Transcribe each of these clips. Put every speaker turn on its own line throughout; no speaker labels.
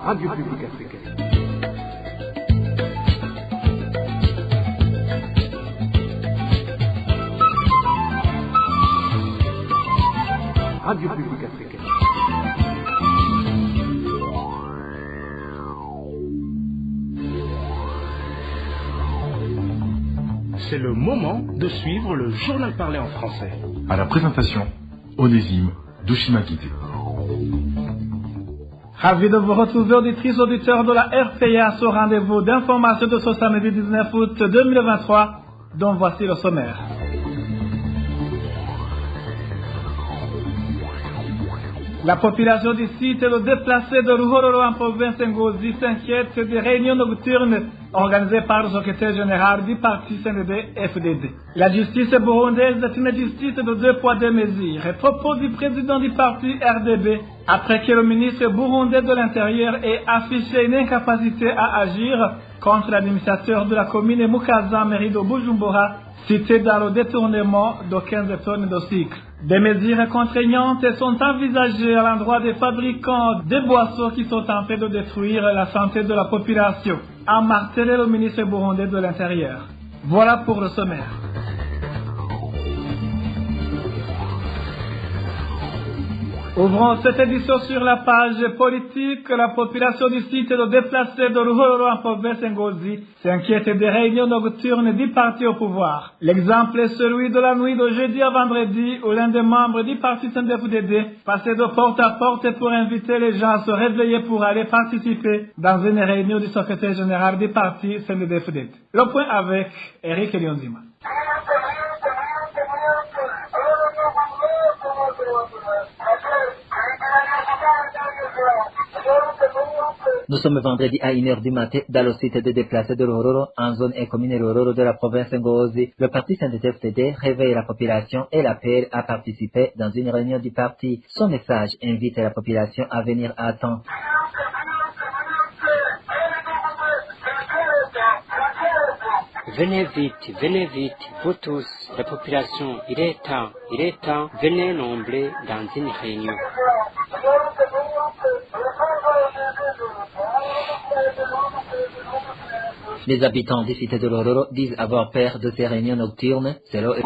Radio Publique Africaine. Radio Publique Africaine.
C'est le moment de suivre le journal parlé en français.
À la présentation, Onésime Douchimakité.
Ravi de vous retrouver, auditrices, auditeurs de la RPA, sur rendez-vous d'information de ce samedi 19 août 2023, dont voici le sommaire. La population du site et le déplacé de Ruhororo en province Ngozi s'inquiète des réunions nocturnes organisées par le secrétaire général du parti CNDD-FDD. La justice burundaise est une justice de 2 poids 2 mesures. Et propos du président du parti RDB, après que le ministre burundais de l'Intérieur ait affiché une incapacité à agir contre l'administrateur de la commune Mukaza, mairie de Bujumbura, cité dans le détournement de 15 tonnes de sucre. Des mesures contraignantes sont envisagées à l'endroit des fabricants de boissons qui sont en train de détruire la santé de la population, a martelé le ministre burundais de l'Intérieur. Voilà pour le sommaire. Ouvrons cette édition sur la page politique. La population du site de déplacés de Ruhororo en province Ngozi s'inquiète des réunions nocturnes du parti au pouvoir. L'exemple est celui de la nuit de jeudi à vendredi où l'un des membres du parti CNDD-FDD passait de porte à porte pour inviter les gens à se réveiller pour aller participer dans une réunion du secrétaire général du parti CNDD-FDD. Le point avec Eric Elionzima.
Nous sommes vendredi à 1h du matin dans le site de déplacés de Ruhororo, en zone et commune Ruhororo de la province Ngozi. Le parti CNDD-FDD réveille la population et l'appelle à participer dans une réunion du parti. Son message invite la population à venir à temps.
Venez vite, vous tous, la population, il est temps, venez nombreux dans une réunion.
Les habitants des cités de Ruhororo disent avoir peur de ces réunions nocturnes. Selon eux,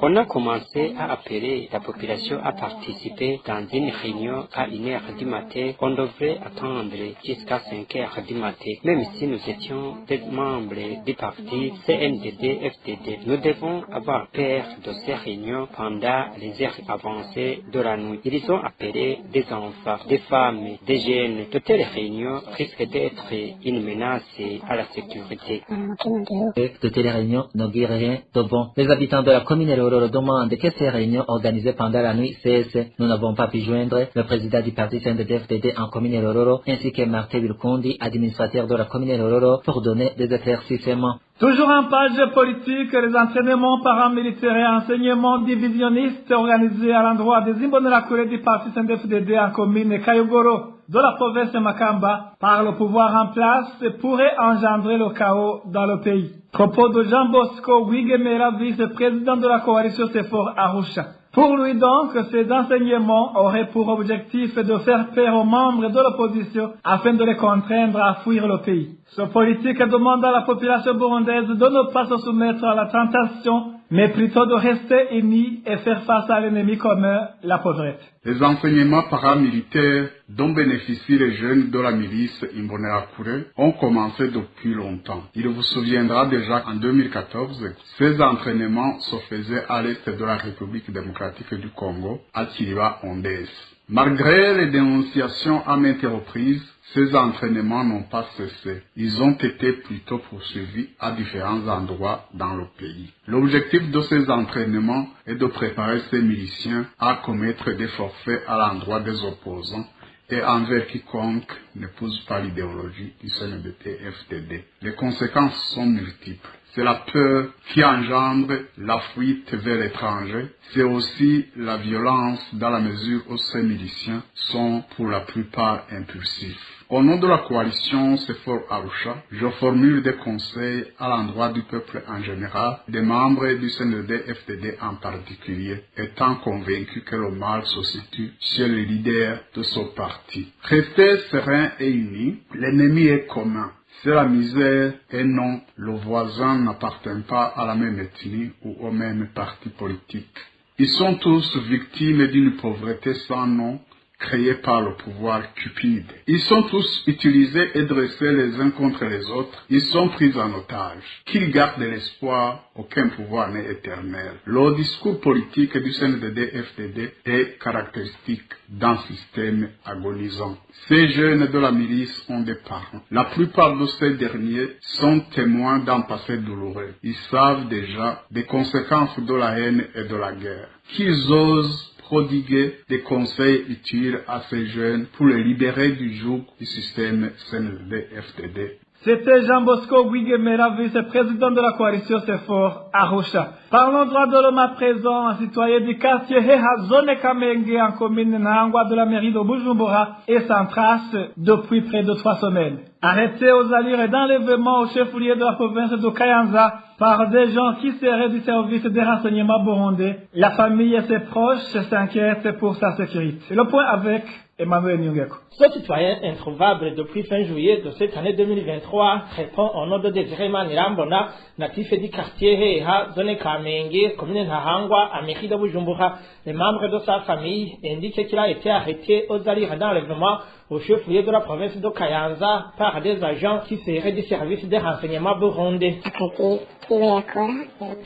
on a commencé à appeler la population à participer dans une réunion à 1h du matin. On devrait attendre jusqu'à 5h du matin. Même si nous étions des membres du parti CNDD-FDD, nous devons avoir peur de ces réunions pendant les heures avancées de la nuit. Ils ont appelé des enfants, des femmes, des jeunes. De telles réunions risquent d'être une menace à la sécurité.
De telles réunions n'augurent rien de bon. Les habitants de la commune Ruhororo demandent que ces réunions organisées pendant la nuit cessent. Nous n'avons pas pu joindre le président du parti CNDD-FDD en commune Ruhororo ainsi que Martin Wilkundi, administrateur de la commune Ruhororo, pour donner des éclaircissements.
Toujours en page politique, les entraînements paramilitaires et enseignements divisionnistes organisés à l'endroit des Imbonerakure du parti CNDD-FDD en commune Kayogoro de la province de Makamba par le pouvoir en place pourrait engendrer le chaos dans le pays. Propos de Jean Bosco Wigemera, vice-président de la coalition CEFOR Arusha. Pour lui donc, ces enseignements auraient pour objectif de faire peur aux membres de l'opposition afin de les contraindre à fuir le pays. Ce politique demande à la population burundaise de ne pas se soumettre à la tentation, mais plutôt de rester unis et faire face à l'ennemi commun, la pauvreté.
Les enseignements paramilitaires dont bénéficient les jeunes de la milice Imbonerakure ont commencé depuis longtemps. Il vous souviendra déjà qu'en 2014, ces entraînements se faisaient à l'est de la République démocratique du Congo, à Kiriba-Ondès. Malgré les dénonciations à maintes reprises, ces entraînements n'ont pas cessé. Ils ont été plutôt poursuivis à différents endroits dans le pays. L'objectif de ces entraînements est de préparer ces miliciens à commettre des forfaits à l'endroit des opposants et envers quiconque n'épouse pas l'idéologie du CNDD-FDD. Les conséquences sont multiples. C'est la peur qui engendre la fuite vers l'étranger. C'est aussi la violence dans la mesure où ces miliciens sont pour la plupart impulsifs. Au nom de la coalition Sefor Arusha, je formule des conseils à l'endroit du peuple en général, des membres du CNDD-FDD en particulier, étant convaincus que le mal se situe chez les leaders de ce parti. Restez sereins et unis, l'ennemi est commun. C'est la misère et non, le voisin n'appartient pas à la même ethnie ou au même parti politique. Ils sont tous victimes d'une pauvreté sans nom, créés par le pouvoir cupide. Ils sont tous utilisés et dressés les uns contre les autres. Ils sont pris en otage. Qu'ils gardent l'espoir, aucun pouvoir n'est éternel. Le discours politique du CNDD-FDD est caractéristique d'un système agonisant. Ces jeunes de la milice ont des parents. La plupart de ces derniers sont témoins d'un passé douloureux. Ils savent déjà des conséquences de la haine et de la guerre. Qu'ils osent prodiguer des conseils utiles à ces jeunes pour les libérer du joug du système CNDD-FDD.
C'était Jean Bosco Guiguemera, vice-président de la coalition Sefor Arusha. Parlons droit de l'homme à présent, un citoyen du quartier Heha, zone Kamenge, en commune Nangwa de la mairie de Bujumbura, est sans trace depuis près de 3 semaines. Arrêté aux allures d'enlèvement au chef-lieu de la province de Kayanza par des gens qui seraient du service des renseignements burundais, la famille et ses proches s'inquiètent pour sa sécurité. Le point avec Emmanuel Nyungeko.
Ce citoyen introuvable depuis fin juillet de cette année 2023 répond au nom de Désiré Manirambona, natif du quartier Heha, zone Kamenge, commune Nahangwa, à mairie de Bujumbura. Les membres de sa famille indiquent qu'il a été arrêté aux allures d'enlèvement au chef-lieu de la province de Kayanza par des agents qui seraient du service des renseignements burundais.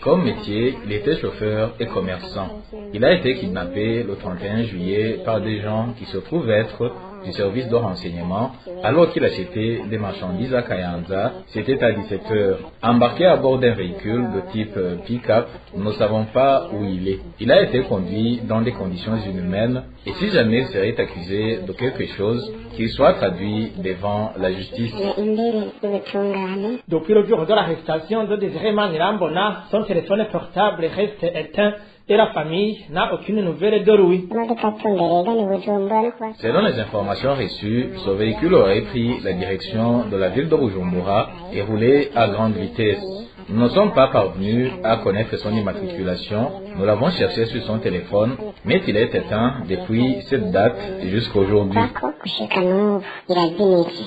Comme métier, il était chauffeur et commerçant. Il a été kidnappé le 31 juillet par des gens qui se trouvent être du service de renseignement alors qu'il achetait des marchandises à Kayanza. C'était à 17h. Embarqué à bord d'un véhicule de type pick-up, nous ne savons pas où il est. Il a été conduit dans des conditions inhumaines et si jamais il serait accusé de quelque chose, qu'il soit traduit devant la justice.
Depuis le jour de l'arrestation de Désiré Manirambona, son téléphone portable reste éteint et la famille n'a aucune nouvelle de lui.
Selon les informations reçues, ce véhicule aurait pris la direction de la ville de Bujumbura et roulé à grande vitesse. Nous ne sommes pas parvenus à connaître son immatriculation. Nous l'avons cherché sur son téléphone, mais il est éteint depuis cette date jusqu'à aujourd'hui.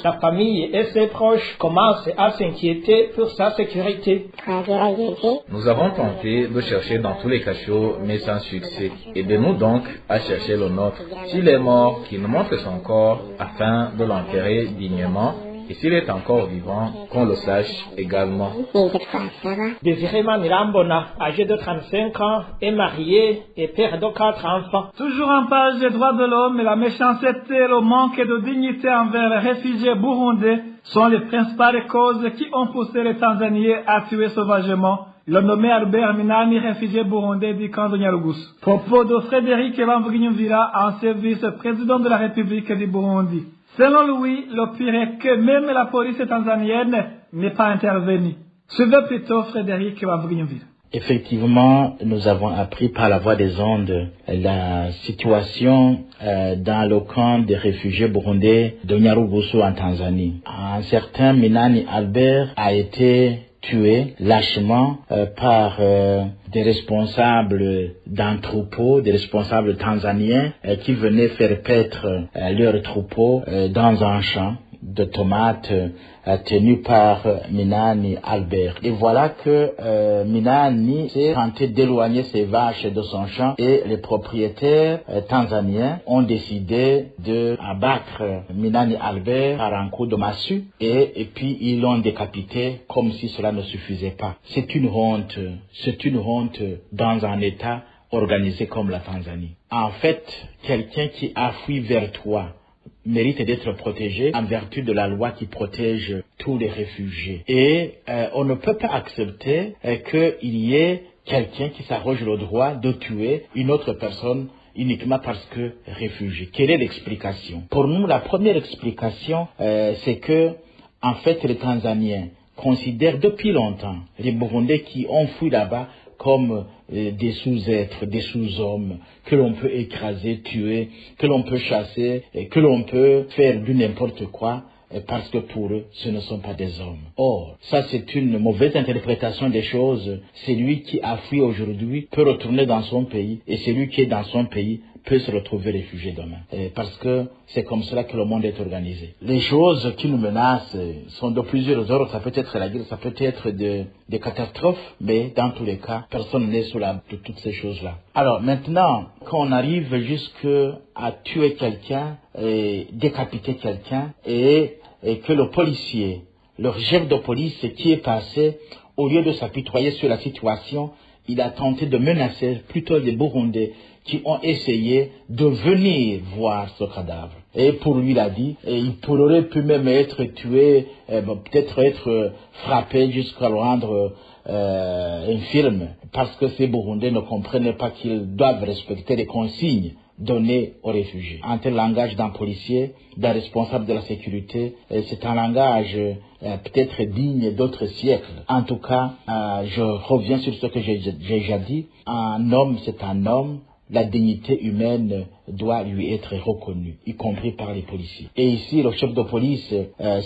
La famille et ses proches commencent à s'inquiéter pour sa sécurité.
Nous avons tenté de chercher dans tous les cachots, mais sans succès. Aidez-nous donc à chercher le nôtre. S'il est mort, qu'il nous montre son corps afin de l'enterrer dignement. Et s'il est encore vivant, qu'on le sache également.
Désiré Manirambona, âgé de 35 ans, est marié et père de 4 enfants.
Toujours en page des droits de l'homme, la méchanceté et le manque de dignité envers les réfugiés burundais sont les principales causes qui ont poussé les Tanzaniens à tuer sauvagement le nommé Albert Minani, réfugié burundais du camp de Nyarugusu. Propos de Frédéric Bamvuginyumvira, ancien vice-président de la République du Burundi. Selon lui, le pire est que même la police tanzanienne n'est pas intervenue. Suivez plutôt Frédéric Bamvuginyumvira.
Effectivement, nous avons appris par la voie des ondes la situation dans le camp des réfugiés burundais de Nyarugusu en Tanzanie. Un certain Minani Albert a été tué lâchement par des responsables d'un troupeau, des responsables tanzaniens qui venaient faire paître leur troupeau dans un champ de tomates tenu par Minani Albert. Et voilà que Minani s'est tenté d'éloigner ses vaches de son champ et les propriétaires tanzaniens ont décidé de abattre Minani Albert par un coup de massue et puis ils l'ont décapité comme si cela ne suffisait pas. C'est une honte dans un État organisé comme la Tanzanie. En fait, quelqu'un qui a fui vers toi mérite d'être protégé en vertu de la loi qui protège tous les réfugiés. Et on ne peut pas accepter qu'il y ait quelqu'un qui s'arroge le droit de tuer une autre personne uniquement parce que réfugié. Quelle est l'explication? Pour nous, la première explication, c'est que, en fait, les Tanzaniens considèrent depuis longtemps les Burundais qui ont fui là-bas comme des sous-êtres, des sous-hommes, que l'on peut écraser, tuer, que l'on peut chasser, et que l'on peut faire du n'importe quoi, parce que pour eux, ce ne sont pas des hommes. Or, ça c'est une mauvaise interprétation des choses. Celui qui a fui aujourd'hui peut retourner dans son pays, et celui qui est dans son pays peut se retrouver réfugié demain. Parce que c'est comme cela que le monde est organisé. Les choses qui nous menacent sont de plusieurs ordres. Ça peut être la guerre, ça peut être des catastrophes, mais dans tous les cas, personne n'est sous l'abri de toutes ces choses-là. Alors maintenant, quand on arrive jusqu'à tuer quelqu'un, décapiter quelqu'un, et que le policier, le chef de police qui est passé, au lieu de s'apitoyer sur la situation, il a tenté de menacer plutôt les Burundais qui ont essayé de venir voir ce cadavre. Et pour lui, il a dit, il pourrait pu même être tué, peut-être être frappé jusqu'à le rendre infirme, parce que ces Burundais ne comprenaient pas qu'ils doivent respecter les consignes données aux réfugiés. En tel langage d'un policier, d'un responsable de la sécurité, c'est un langage peut-être digne d'autres siècles. En tout cas, je reviens sur ce que j'ai déjà dit. Un homme, c'est un homme. La dignité humaine doit lui être reconnue, y compris par les policiers. Et ici, le chef de police,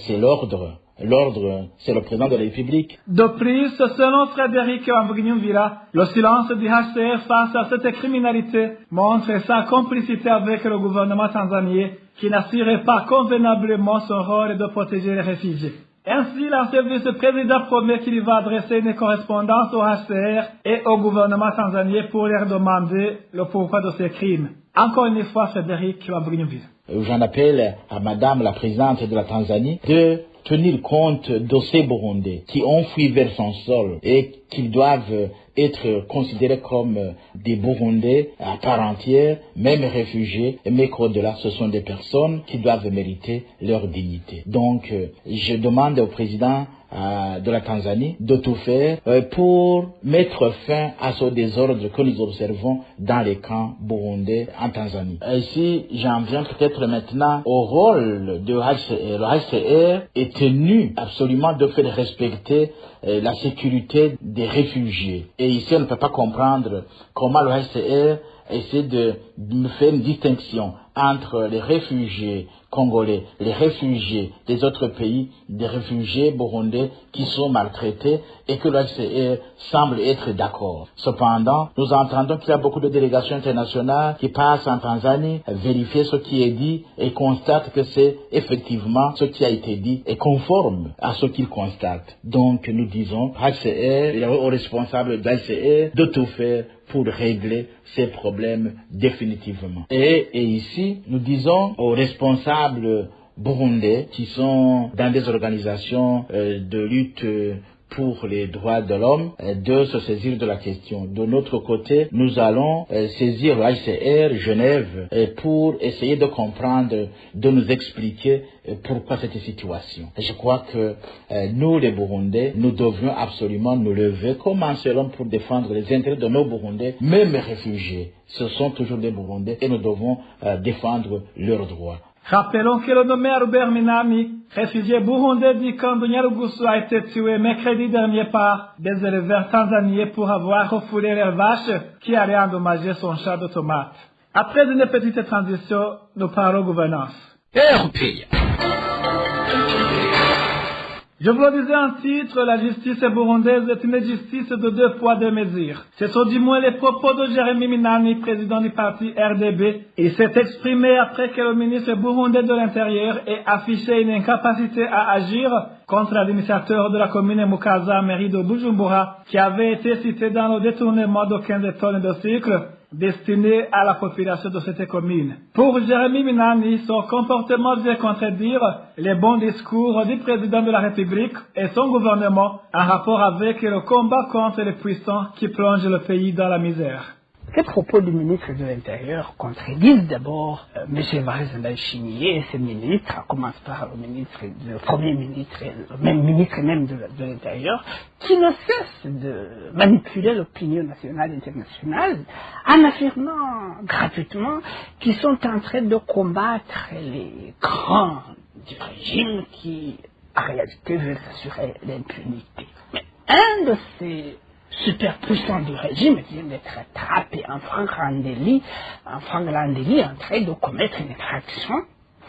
c'est l'ordre. L'ordre, c'est le président de la République.
De plus, selon Frédéric Wambugnyumvira, le silence du HCR face à cette criminalité montre sa complicité avec le gouvernement tanzanien qui n'assurait pas convenablement son rôle de protéger les réfugiés. Ainsi, l'ancien vice-président promet qu'il va adresser une correspondance au HCR et au gouvernement tanzanien pour leur demander le pourquoi de ces crimes. Encore une fois, Frédéric Wambugnyumvira.
J'en appelle à Madame la présidente de la Tanzanie de tenir compte de ces Burundais qui ont fui vers son sol et qu'ils doivent être considérés comme des Burundais à part entière, même réfugiés, mais qu'au-delà, ce sont des personnes qui doivent mériter leur dignité. Donc, je demande au président de la Tanzanie de tout faire pour mettre fin à ce désordre que nous observons dans les camps burundais en Tanzanie. Ici, j'en viens peut-être maintenant au rôle de HCR. Le HCR est tenu absolument de faire respecter la sécurité des réfugiés. Et ici, on ne peut pas comprendre comment le HCR essaie de faire une distinction entre les réfugiés congolais, les réfugiés des autres pays, des réfugiés burundais qui sont maltraités et que le HCR semble être d'accord. Cependant, nous entendons qu'il y a beaucoup de délégations internationales qui passent en Tanzanie, vérifier ce qui est dit et constatent que c'est effectivement ce qui a été dit est conforme à ce qu'ils constatent. Donc nous disons, HCR, il est aux responsables de HCR de tout faire pour régler ces problèmes définitivement. Et ici, nous disons aux responsables burundais qui sont dans des organisations de lutte pour les droits de l'homme de se saisir de la question. De notre côté, nous allons saisir l'HCR Genève pour essayer de comprendre, de nous expliquer pourquoi cette situation. Je crois que nous, les Burundais, nous devions absolument nous lever comme un seul homme pour défendre les intérêts de nos Burundais, même réfugiés. Ce sont toujours des Burundais et nous devons défendre leurs droits.
Rappelons que le nommé Albert Minami, réfugié burundais du camp de Nyarugusu, a été tué mercredi dernier par des éleveurs tanzaniens pour avoir refoulé leurs vaches qui allaient endommager son champ de tomates. Après une petite transition, nous parlons gouvernance. Je vous le disais en titre, la justice burundaise est une justice de 2 poids 2 mesures. Ce sont du moins les propos de Jérémy Minani, président du parti RDB. Il s'est exprimé après que le ministre burundais de l'Intérieur ait affiché une incapacité à agir contre l'administrateur de la commune Mukaza, mairie de Bujumbura, qui avait été cité dans le détournement de 15 tonnes de sucre destiné à la population de cette commune. Pour Jérémy Minani, son comportement vient contredire les bons discours du président de la République et son gouvernement en rapport avec le combat contre les puissants qui plongent le pays dans la misère.
Ces propos du ministre de l'Intérieur contredisent d'abord M. Evariste Ndayishimiye et ses ministres, à commencer par le Premier ministre et le même ministre même de l'Intérieur, qui ne cessent de manipuler l'opinion nationale et internationale en affirmant gratuitement qu'ils sont en train de combattre les grands du régime qui en réalité veulent s'assurer l'impunité. Mais un de ces superpuissants du régime vient d'être attrapé en flagrant délit, en train de commettre une infraction.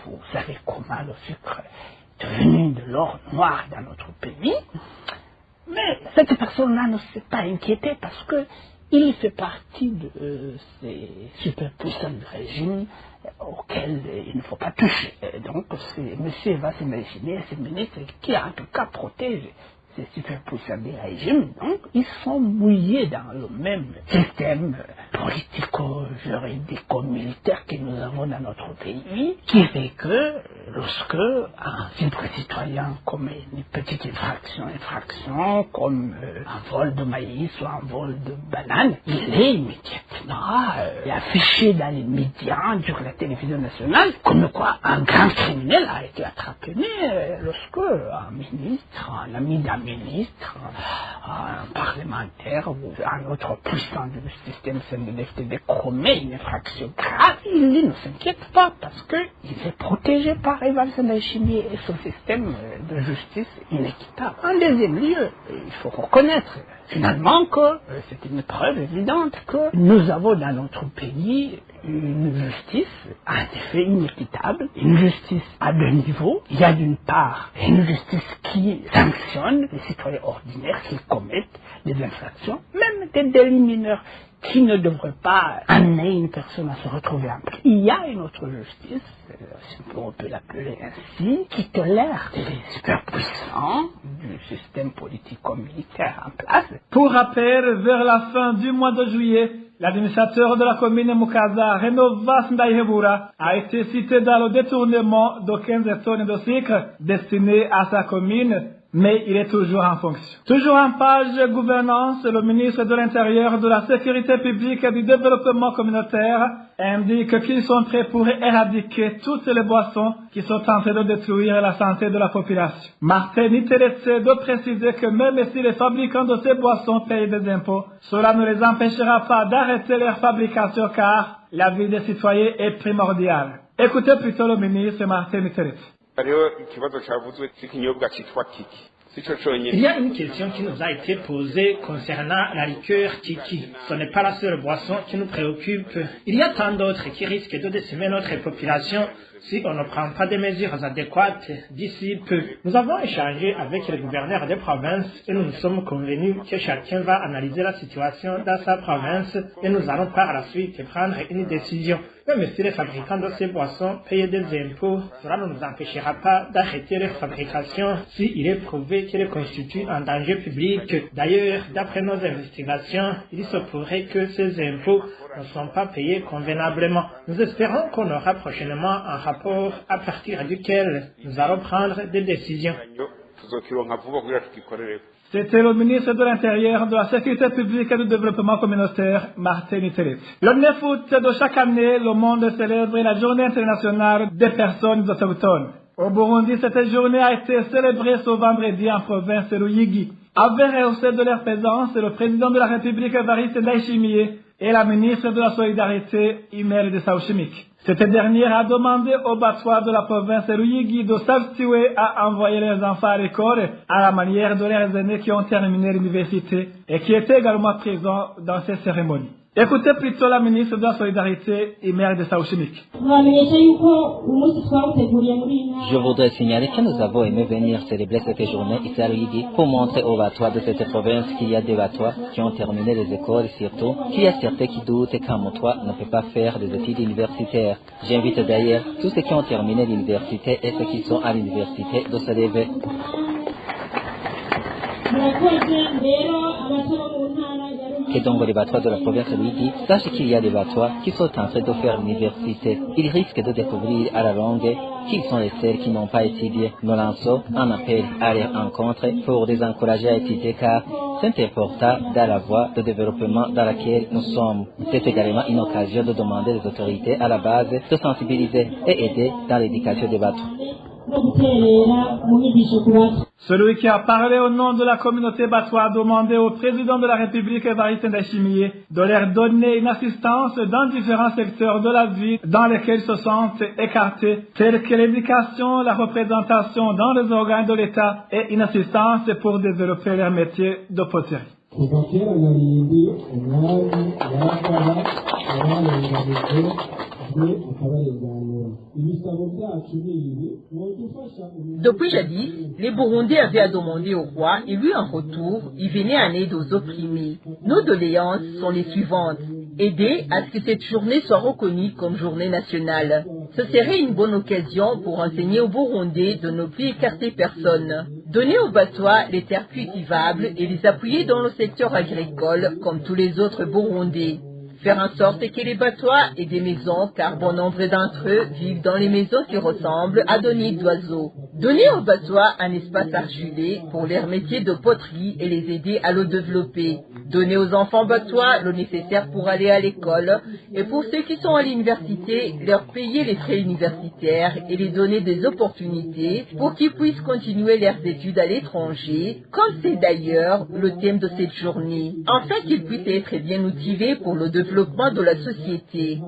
Vous savez comment le sucre est devenu de l'or noir dans notre pays. Mais cette personne-là ne s'est pas inquiétée parce que il fait partie de ces superpuissants du régime auxquels il ne faut pas toucher. Donc c'est M. Vassilevski, ce ministre qui en tout cas protège ces superpuissants du régime. Donc ils sont mouillés dans le même système politico-juridico-militaire que nous avons dans notre pays, qui fait que lorsque un simple citoyen commet une petite infraction comme un vol de maïs ou un vol de banane, il est immédiatement affiché dans les médias, sur la télévision nationale, comme quoi un grand criminel a été attrapé. Mais lorsque un ministre, un ami d'un ministre, un parlementaire ou un autre puissant du système CNDD-FDD commet une infraction grave, il ne s'inquiète pas parce qu'il est protégé par Vassilevski et son système de justice inéquitable. En deuxième lieu, il faut reconnaître finalement que c'est une preuve évidente que nous avons dans notre pays une justice en effet inéquitable, une justice à deux niveaux. Il y a d'une part une justice qui sanctionne les citoyens ordinaires qui commettent des infractions, même des délits mineurs qui ne devraient pas amener une personne à se retrouver en prison. Il y a une autre justice, si on peut l'appeler ainsi, qui tolère les superpuissants du système politico-militaire en place.
Pour rappel, vers la fin du mois de juillet, l'administrateur de la commune Mukaza, Renovas Ndaihebura, a été cité dans le détournement de 15 tonnes de sucre destinées à sa commune, mais il est toujours en fonction. Toujours en page gouvernance, le ministre de l'Intérieur, de la Sécurité publique et du Développement communautaire indique qu'ils sont prêts pour éradiquer toutes les boissons qui sont en train de détruire la santé de la population. Martin Niteretse de préciser que même si les fabricants de ces boissons payent des impôts, cela ne les empêchera pas d'arrêter leur fabrication car la vie des citoyens est primordiale. Écoutez plutôt le ministre Martin Niteretse.
Il y a une question qui nous a été posée concernant la liqueur Kiki. Ce n'est pas la seule boisson qui nous préoccupe. Il y a tant d'autres qui risquent de décimer notre population si on ne prend pas des mesures adéquates d'ici peu. Nous avons échangé avec les gouverneurs des provinces et nous nous sommes convenus que chacun va analyser la situation dans sa province et nous allons par la suite prendre une décision. Même si les fabricants de ces boissons payent des impôts, cela ne nous empêchera pas d'arrêter leur fabrication s'il est prouvé qu'elles constituent un danger public. D'ailleurs, d'après nos investigations, il se pourrait que ces impôts ne sont pas payés convenablement. Nous espérons qu'on aura prochainement un rapport à partir duquel nous allons prendre des décisions.
C'était le ministre de l'Intérieur, de la Sécurité publique et du Développement communautaire, Martin Niteretse. Le 9 août de chaque année, le monde célèbre la Journée internationale des personnes autochtones. Au Burundi, cette journée a été célébrée ce vendredi en province de Ruyigi. Avec rehaussé de leur présence, le président de la République, Evariste Ndayishimiye, et la ministre de la Solidarité, Imelda Sauchimik. Cette dernière a demandé aux battoirs de la province de Ruyigi de s'abstiwer à envoyer leurs enfants à l'école à la manière de leurs aînés qui ont terminé l'université et qui étaient également présents dans ces cérémonies. Écoutez plutôt la ministre de la Solidarité, Imelda Sauchimik.
Je voudrais signaler que nous avons aimé venir célébrer cette journée ici à Ruyigi pour montrer aux battoirs de cette province qu'il y a des battoirs qui ont terminé les écoles et surtout qu'il y a certains qui doutent qu'un motoir ne peut pas faire des études universitaires. J'invite d'ailleurs tous ceux qui ont terminé l'université et ceux qui sont à l'université de se lever. Que donc les battoirs de la province de Ruyigi sachent qu'il y a des battoirs qui sont en train de faire l'université. Ils risquent de découvrir à la longue qu'ils sont les seuls qui n'ont pas étudié. Nous lançons un appel à leur rencontre pour les encourager à étudier car c'est important dans la voie de développement dans laquelle nous sommes. C'est également une occasion de demander aux autorités à la base de sensibiliser et aider dans l'éducation des battoirs.
Celui qui a parlé au nom de la communauté Batwa a demandé au président de la République, Évariste Ndayishimiye, de leur donner une assistance dans différents secteurs de la vie dans lesquels ils se sentent écartés, tels que l'éducation, la représentation dans les organes de l'État et une assistance pour développer leur métier de poterie.
Depuis jadis, les Burundais avaient demandé au roi et lui en retour, il venait en aide aux opprimés. Nos doléances sont les suivantes. Aider à ce que cette journée soit reconnue comme journée nationale. Ce serait une bonne occasion pour enseigner aux Burundais de ne plus écarter personne. Donner aux Batwa les terres cultivables et les appuyer dans le secteur agricole comme tous les autres Burundais. Faire en sorte que les Batwa aient des maisons, car bon nombre d'entre eux vivent dans les maisons qui ressemblent à des nids d'oiseaux. Donner aux Batwa un espace argilé pour leur métier de poterie et les aider à le développer. Donner aux enfants Batwa le nécessaire pour aller à l'école et pour ceux qui sont à l'université, leur payer les frais universitaires et les donner des opportunités pour qu'ils puissent continuer leurs études à l'étranger, comme c'est d'ailleurs le thème de cette journée. Afin qu'ils puissent être bien motivés pour le développement de la société.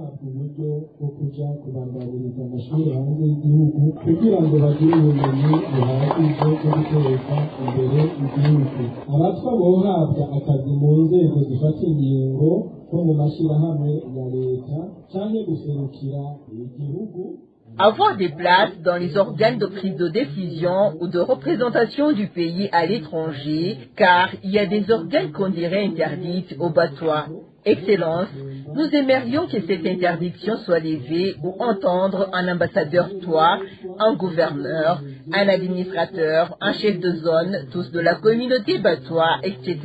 Avoir des places dans les organes de prise de décision ou de représentation du pays à l'étranger, car il y a des organes qu'on dirait interdits aux Batwa. Excellence, nous aimerions que cette interdiction soit levée ou entendre un ambassadeur toi, un gouverneur, un administrateur, un chef de zone, tous de la communauté Batwa, etc.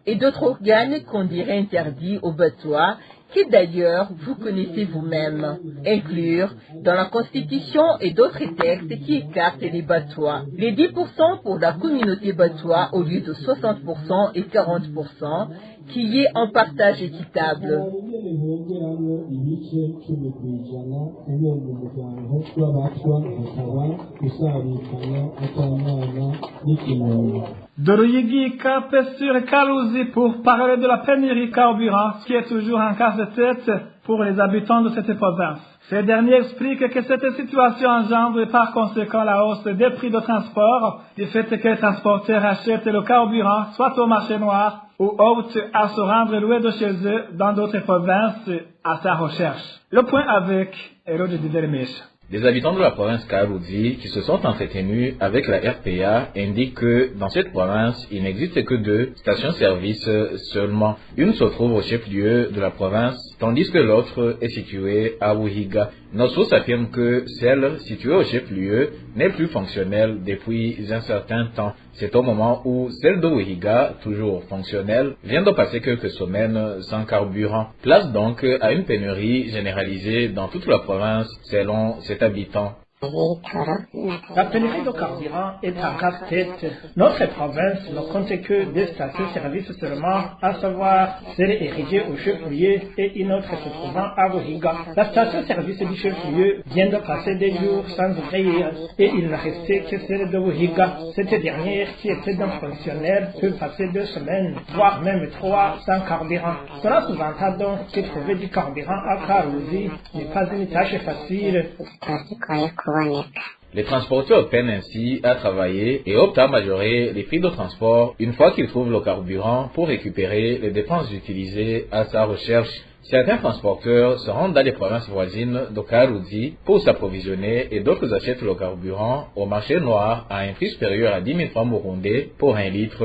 Et d'autres organes qu'on dirait interdits aux Batwa, qui d'ailleurs vous connaissez vous-même. Inclure dans la Constitution et d'autres textes qui écartent les Batwa. Les 10% pour la communauté Batwa au lieu de 60% et 40%, qui y ait un partage équitable.
De Ruyigi Cap sur Kalouzi pour parler de la pénurie carburant, qui est toujours un casse-tête pour les habitants de cette province. Ces derniers expliquent que cette situation engendre par conséquent la hausse des prix de transport, du fait que les transporteurs achètent le carburant soit au marché noir ou optent à se rendre loin de chez eux dans d'autres provinces à sa recherche. Le point avec Hérode Didermich.
Les habitants de la province Kalouzi qui se sont entretenus avec la RPA indiquent que dans cette province, il n'existe que 2 stations-service seulement. Une se trouve au chef-lieu de la province, tandis que l'autre est située à Wuhiga. Nos sources affirment que celle située au chef-lieu n'est plus fonctionnelle depuis un certain temps. C'est au moment où celle de Wuhiga, toujours fonctionnelle, vient de passer quelques semaines sans carburant. Place donc à une pénurie généralisée dans toute la province selon cet habitant.
La pénurie de carburant est un casse-tête. Notre province ne compte que 2 stations-service seulement, à savoir celle érigée au chef-lieu et une autre se trouvant à Wuhiga. La station-service du chef-lieu vient de passer des jours sans ouvrir et il ne restait que celle de Wuhiga. Cette dernière, qui était non fonctionnelle, peut passer 2 semaines, voire même 3 sans carburant. Cela sous-entend donc que trouver du carburant à Kalouzi n'est pas une tâche facile.
Les transporteurs peinent ainsi à travailler et optent à majorer les prix de transport une fois qu'ils trouvent le carburant pour récupérer les dépenses utilisées à sa recherche. Certains transporteurs se rendent dans les provinces voisines de Kalouzi pour s'approvisionner et d'autres achètent le carburant au marché noir à un prix supérieur à 10 000 francs burundais pour 1,5 litres.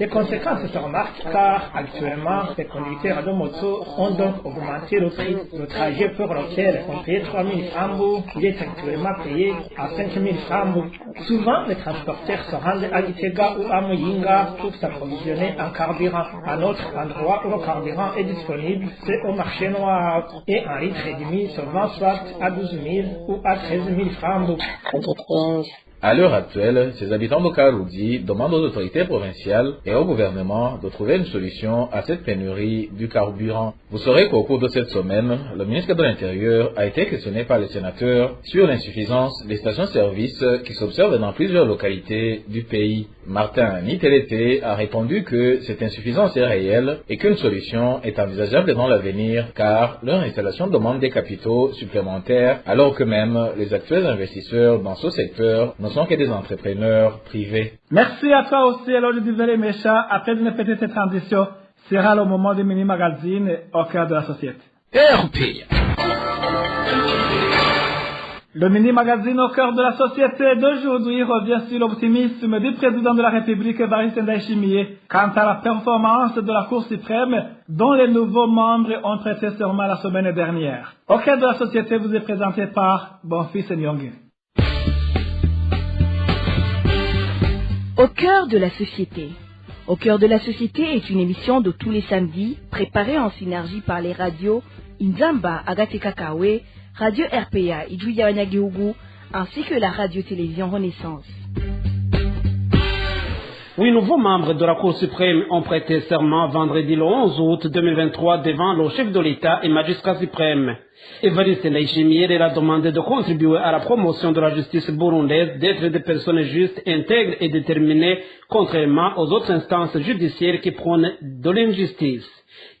Les conséquences se remarquent car actuellement les conducteurs de moto ont donc augmenté le prix. Le trajet pour lequel on payait 3 000 francs, il est actuellement payé à 5 000 francs. Souvent les transporteurs se rendent à Gitega ou à Muyinga pour s'approvisionner en carburant. Un autre endroit où le carburant est disponible, c'est au marché noir. Et 1,5 litre se vend soit à 12 000 ou à 13 000 francs.
À l'heure actuelle, ces habitants de Karoudi demandent aux autorités provinciales et au gouvernement de trouver une solution à cette pénurie du carburant. Vous saurez qu'au cours de cette semaine, le ministre de l'Intérieur a été questionné par les sénateurs sur l'insuffisance des stations-service qui s'observent dans plusieurs localités du pays. Martin Nitelete a répondu que cette insuffisance est réelle et qu'une solution est envisageable dans l'avenir car leur installation demande des capitaux supplémentaires alors que même les actuels investisseurs dans ce secteur ne sont que des entrepreneurs privés.
Merci à toi aussi, Eloge Duvelle Mécha. Après une petite transition, sera le moment du mini-magazine au cœur de la société. Le mini-magazine au cœur de la société d'aujourd'hui revient sur l'optimisme du président de la République, Evariste Ndayishimiye, quant à la performance de la Cour suprême, dont les nouveaux membres ont prêté serment la semaine dernière. Au cœur de la société vous est présenté par Bonfils Nyongé.
Au cœur de la société. Au cœur de la société est une émission de tous les samedis, préparée en synergie par les radios Inzamba, Agate Kakawe, Radio RPA, Idouya Wanyagihugu, ainsi que la radio-télévision Renaissance.
Oui, nouveaux membres de la Cour suprême ont prêté serment vendredi le 11 août 2023 devant le chef de l'État et magistrat suprême. Evariste Ndayishimiye leur a demandé de contribuer à la promotion de la justice burundaise, d'être des personnes justes, intègres et déterminées, contrairement aux autres instances judiciaires qui prônent de l'injustice.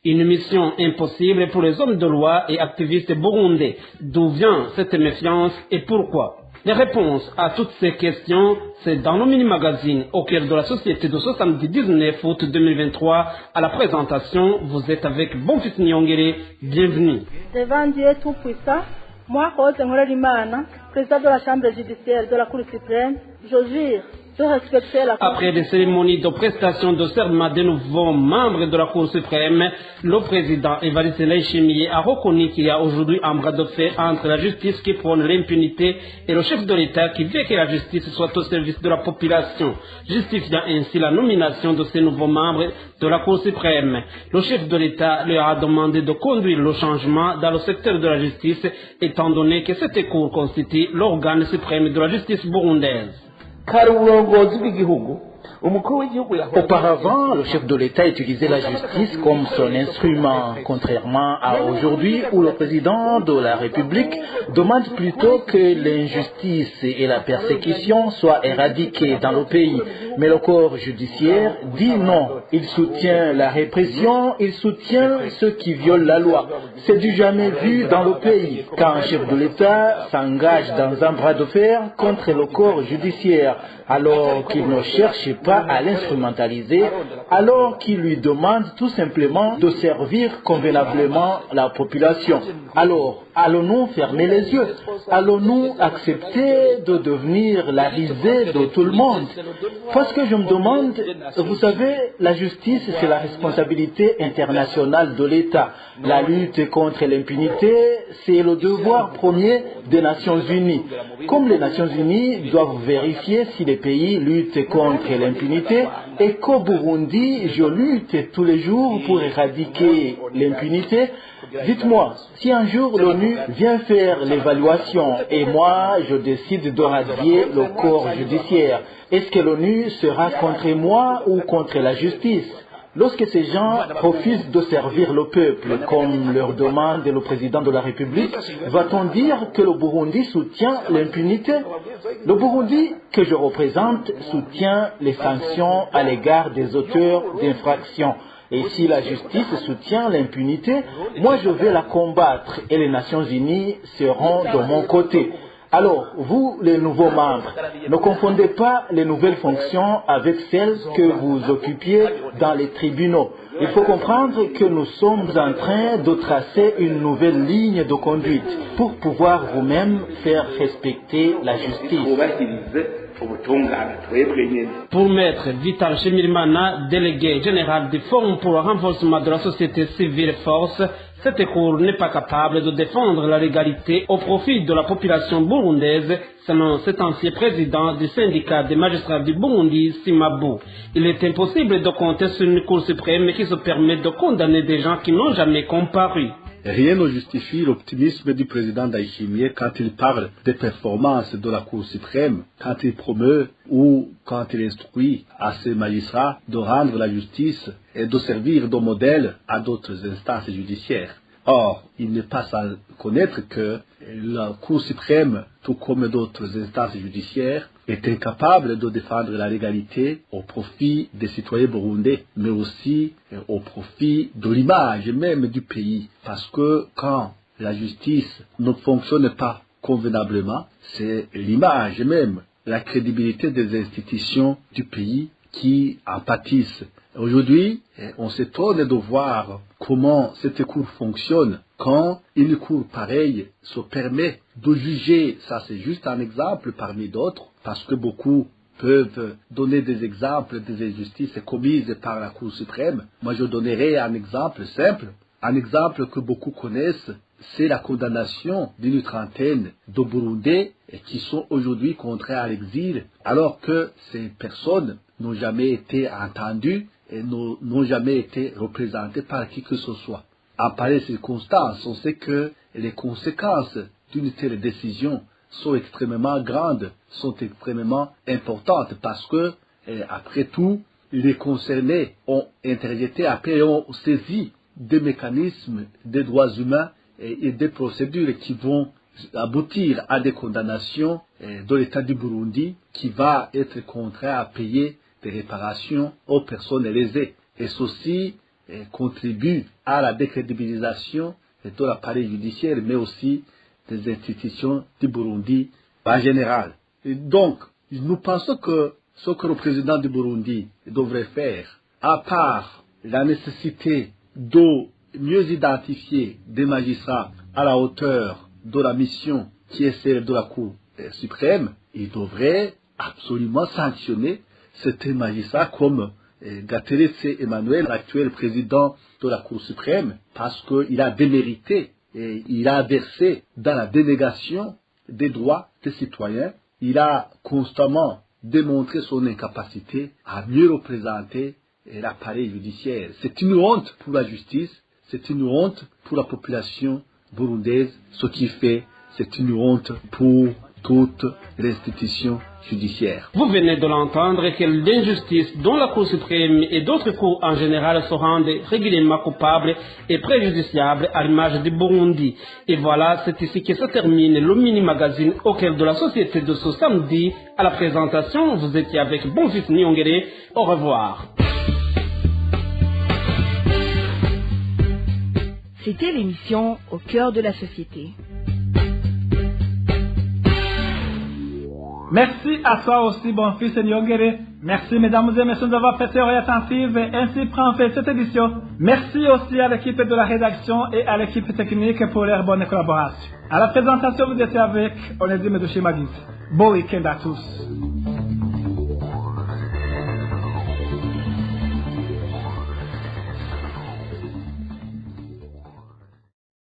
Une mission impossible pour les hommes de loi et activistes burundais. D'où vient cette méfiance et pourquoi? Les réponses à toutes ces questions, c'est dans le mini-magazine au cœur de la société de ce samedi 19 août 2023. À la présentation, vous êtes avec Bonfils Nyongere. Bienvenue.
Devant Dieu Tout-Puissant, moi, Rose Ngolarimana, président de la Chambre judiciaire de la Cour suprême, je jure de respecter la Cour.
Après des cérémonies de prestation de serment des nouveaux membres de la Cour suprême, le président Evariste Ndayishimiye a reconnu qu'il y a aujourd'hui un bras de fer entre la justice qui prône l'impunité et le chef de l'État qui veut que la justice soit au service de la population, justifiant ainsi la nomination de ces nouveaux membres de la Cour suprême. Le chef de l'État leur a demandé de conduire le changement dans le secteur de la justice, étant donné que cette Cour constitue l'organe suprême de la justice burundaise.
Auparavant, le chef de l'État utilisait la justice comme son instrument, contrairement à aujourd'hui où le président de la République demande plutôt que l'injustice et la persécution soient éradiquées dans le pays. Mais le corps judiciaire dit non. Il soutient la répression, il soutient ceux qui violent la loi. C'est du jamais vu dans le pays quand un chef de l'État s'engage dans un bras de fer contre le corps judiciaire, alors qu'il ne cherche pas à l'instrumentaliser, alors qu'il lui demande tout simplement de servir convenablement la population. Alors, allons-nous fermer les yeux? Allons-nous accepter de devenir la risée de tout le monde? Parce que je me demande, vous savez, la justice, c'est la responsabilité internationale de l'État. La lutte contre l'impunité, c'est le devoir premier des Nations Unies. Comme les Nations Unies doivent vérifier si les pays luttent contre l'impunité, et qu'au Burundi, je lutte tous les jours pour éradiquer l'impunité. Dites-moi, si un jour l'ONU vient faire l'évaluation et moi je décide de radier le corps judiciaire, est-ce que l'ONU sera contre moi ou contre la justice? Lorsque ces gens refusent de servir le peuple, comme leur demande le président de la République, va-t-on dire que le Burundi soutient l'impunité? Le Burundi que je représente soutient les sanctions à l'égard des auteurs d'infractions. Et si la justice soutient l'impunité, moi je vais la combattre et les Nations Unies seront de mon côté. Alors, vous, les nouveaux membres, ne confondez pas les nouvelles fonctions avec celles que vous occupiez dans les tribunaux. Il faut comprendre que nous sommes en train de tracer une nouvelle ligne de conduite pour pouvoir vous-même faire respecter la justice.
Pour Maître Vital Chemirimana, délégué général du Forum pour le renforcement de la société civile force, cette Cour n'est pas capable de défendre la légalité au profit de la population burundaise, selon cet ancien président du syndicat des magistrats du Burundi, Simabou. Il est impossible de compter sur une Cour suprême qui se permet de condamner des gens qui n'ont jamais comparu.
Rien ne justifie l'optimisme du président Ndayishimiye quand il parle des performances de la Cour suprême, quand il promeut ou quand il instruit à ses magistrats de rendre la justice et de servir de modèle à d'autres instances judiciaires. Or, il n'est pas sans connaître que la Cour suprême, tout comme d'autres instances judiciaires, est incapable de défendre la légalité au profit des citoyens burundais, mais aussi au profit de l'image même du pays. Parce que quand la justice ne fonctionne pas convenablement, c'est l'image même, la crédibilité des institutions du pays qui en pâtissent. Aujourd'hui, on s'étonne de voir comment cette cour fonctionne quand une cour pareille se permet de juger. Ça, c'est juste un exemple parmi d'autres, parce que beaucoup peuvent donner des exemples des injustices commises par la Cour suprême. Moi, je donnerai un exemple simple, un exemple que beaucoup connaissent, c'est la condamnation d'une trentaine de Burundais qui sont aujourd'hui contraints à l'exil, alors que ces personnes n'ont jamais été entendues et n'ont jamais été représentées par qui que ce soit. En pareille circonstance, on sait que les conséquences d'une telle décision sont extrêmement grandes, sont extrêmement importantes, parce que, après tout, les concernés ont interjeté, après ont saisi des mécanismes des droits humains et des procédures qui vont aboutir à des condamnations de l'État du Burundi qui va être contraint à payer des réparations aux personnes lésées. Et ceci contribue à la décrédibilisation de l'appareil judiciaire, mais aussi des institutions du Burundi en général. Et donc, nous pensons que ce que le président du Burundi devrait faire, à part la nécessité de mieux identifier des magistrats à la hauteur de la mission qui est celle de la Cour suprême, il devrait absolument sanctionner certains magistrats comme Gatteretse Emmanuel, l'actuel président de la Cour suprême, parce qu'il a démérité et il a versé dans la dénégation des droits des citoyens. Il a constamment démontré son incapacité à mieux représenter l'appareil judiciaire. C'est une honte pour la justice, c'est une honte pour la population burundaise. Ce qui fait, c'est une honte pour toute l'institution judiciaire.
Vous venez de l'entendre, quelle injustice dont la Cour suprême et d'autres cours en général se rendent régulièrement coupables et préjudiciables à l'image du Burundi. Et voilà, c'est ici que se termine le mini-magazine au cœur de la société de ce samedi. À la présentation, vous étiez avec Bonfils Nyongere. Au revoir.
C'était l'émission Au cœur de la société.
Merci à toi aussi, Bonfils Nyongere. Merci, mesdames et messieurs, d'avoir prêté oreille attentive et ainsi prend fait cette édition. Merci aussi à l'équipe de la rédaction et à l'équipe technique pour leur bonne collaboration. À la présentation, vous étiez avec Onésime Dushimagis. Bon week-end à tous.